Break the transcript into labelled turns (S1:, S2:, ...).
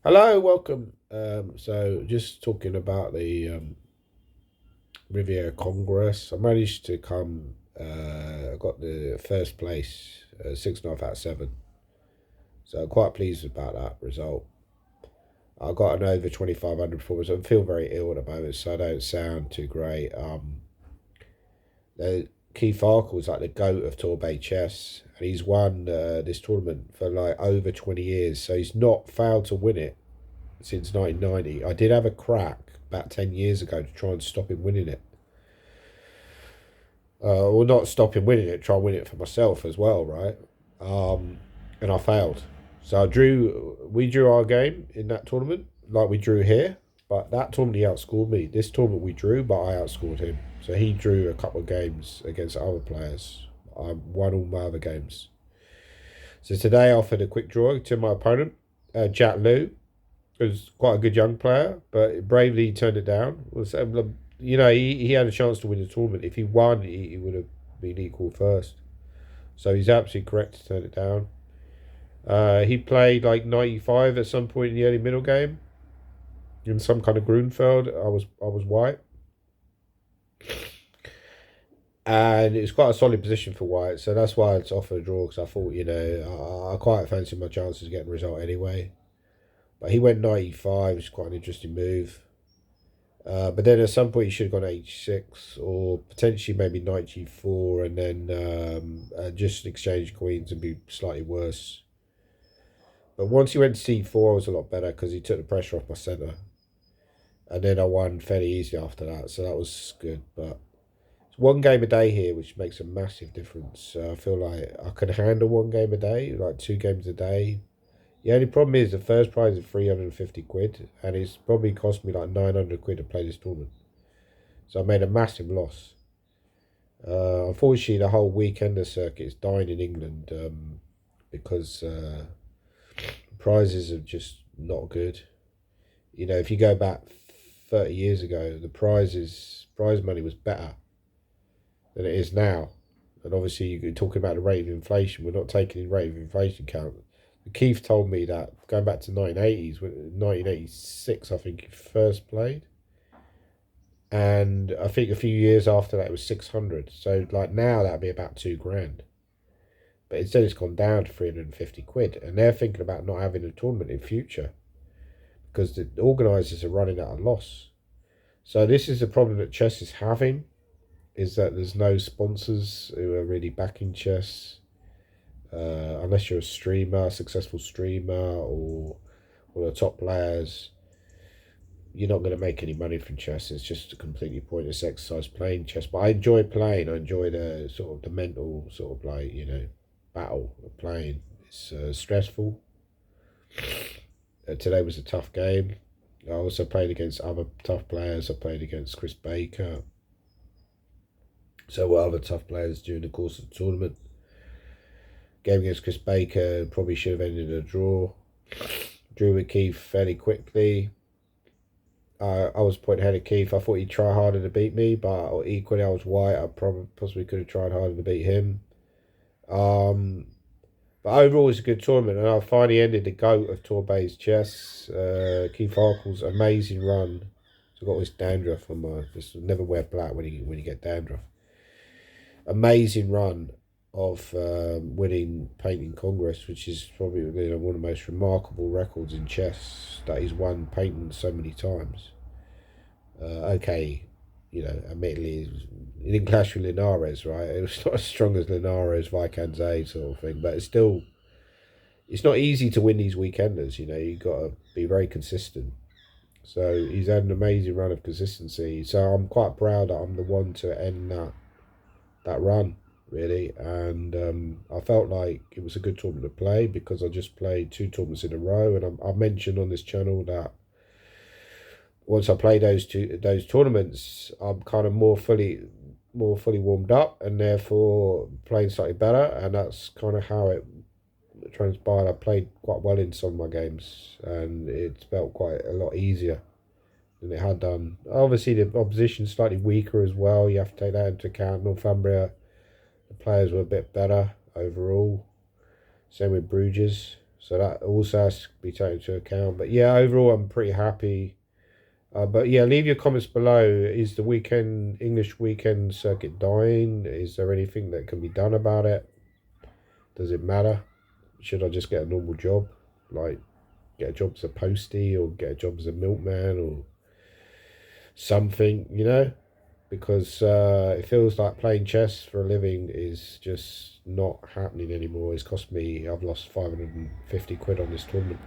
S1: Hello, welcome. So just talking about the Rivia Congress, I managed to come. I got the first place, 6.5 out of 7. So I'm quite pleased about that result. I got an over 2,500 performance. I feel very ill at the moment, so I don't sound too great. The Keith Arkell's like the goat of Torbay chess, and he's won this tournament for like over 20 years. So he's not failed to win it since 1990. I did have a crack about 10 years ago to try and stop him winning it. Or not stop him winning it, try and win it for myself as well, right? And I failed. So we drew our game in that tournament, like we drew here. But that tournament he outscored me. This tournament we drew, but I outscored him. So he drew a couple of games against other players. I won all my other games. So today I offered a quick draw to my opponent, Jack Liu, was quite a good young player, but bravely he turned it down. He had a chance to win the tournament. If he won, he would have been equal first. So he's absolutely correct to turn it down. He played like 95 at some point in the early middle game in some kind of Grunfeld. I was white, and it was quite a solid position for white. So that's why it's offered a draw because I thought I quite fancied my chances of getting a result anyway. But he went 95, which is quite an interesting move. But then at some point he should have gone 86 or potentially maybe 94 and then just exchange queens and be slightly worse. But once he went to C4, I was a lot better because he took the pressure off my centre. And then I won fairly easy after that, so that was good. But it's one game a day here, which makes a massive difference. I feel like I can handle one game a day, like 2 games a day. The only problem is the first prize is 350 quid, and it's probably cost me like 900 quid to play this tournament. So I made a massive loss. Unfortunately, the whole weekender circuit is dying in England because prizes are just not good. If you go back 30 years ago, the prize money was better than it is now. And obviously, you're talking about the rate of inflation. We're not taking in rate of inflation count. Keith told me that going back to 1980s, 1986, I think he first played, and I think a few years after that it was 600. So like now that'd be about 2 grand, but instead it's gone down to 350 quid, and they're thinking about not having a tournament in future because the organisers are running at a loss. So this is the problem that chess is having, is that there's no sponsors who are really backing chess. Unless you're a streamer, a successful streamer, or one of the top players, you're not going to make any money from chess. It's just a completely pointless exercise playing chess. But I enjoy playing. I enjoy the sort of the mental sort of like battle of playing. It's stressful. Today was a tough game. I also played against other tough players. I played against Chris Baker. So were other tough players during the course of the tournament. Game against Chris Baker probably should have ended in a draw. Drew with Keith fairly quickly. I was a point ahead of Keith. I thought he'd try harder to beat me, but equally I was white. I probably possibly could have tried harder to beat him. But overall, it's a good tournament, and I finally ended the GOAT of Torbay's chess. Keith Arkell's amazing run. So I've got this dandruff on my. Just never wear black when you get dandruff. Amazing run of winning Painting Congress, which is probably one of the most remarkable records in chess, that he's won painting so many times. Okay, admittedly, he didn't clash with Linares, right? It was not as strong as Linares, Vikanze sort of thing, but it's not easy to win these weekenders. You've got to be very consistent. So he's had an amazing run of consistency. So I'm quite proud that I'm the one to end that run, really. And I felt like it was a good tournament to play because I just played 2 tournaments in a row. And I mentioned on this channel that once I play those tournaments, I'm kind of more fully warmed up and therefore playing slightly better. And that's kind of how it transpired. I played quite well in some of my games, and it felt quite a lot easier than it had done. Obviously, the opposition's slightly weaker as well. You have to take that into account. Northumbria, the players were a bit better overall. Same with Bruges. So that also has to be taken into account. But yeah, overall, I'm pretty happy. But yeah, leave your comments below. Is the English weekend circuit dying? Is there anything that can be done about it? Does it matter? Should I just get a normal job? Like, get a job as a postie or get a job as a milkman or something, because it feels like playing chess for a living is just not happening anymore. It's cost me, I've lost 550 quid on this tournament.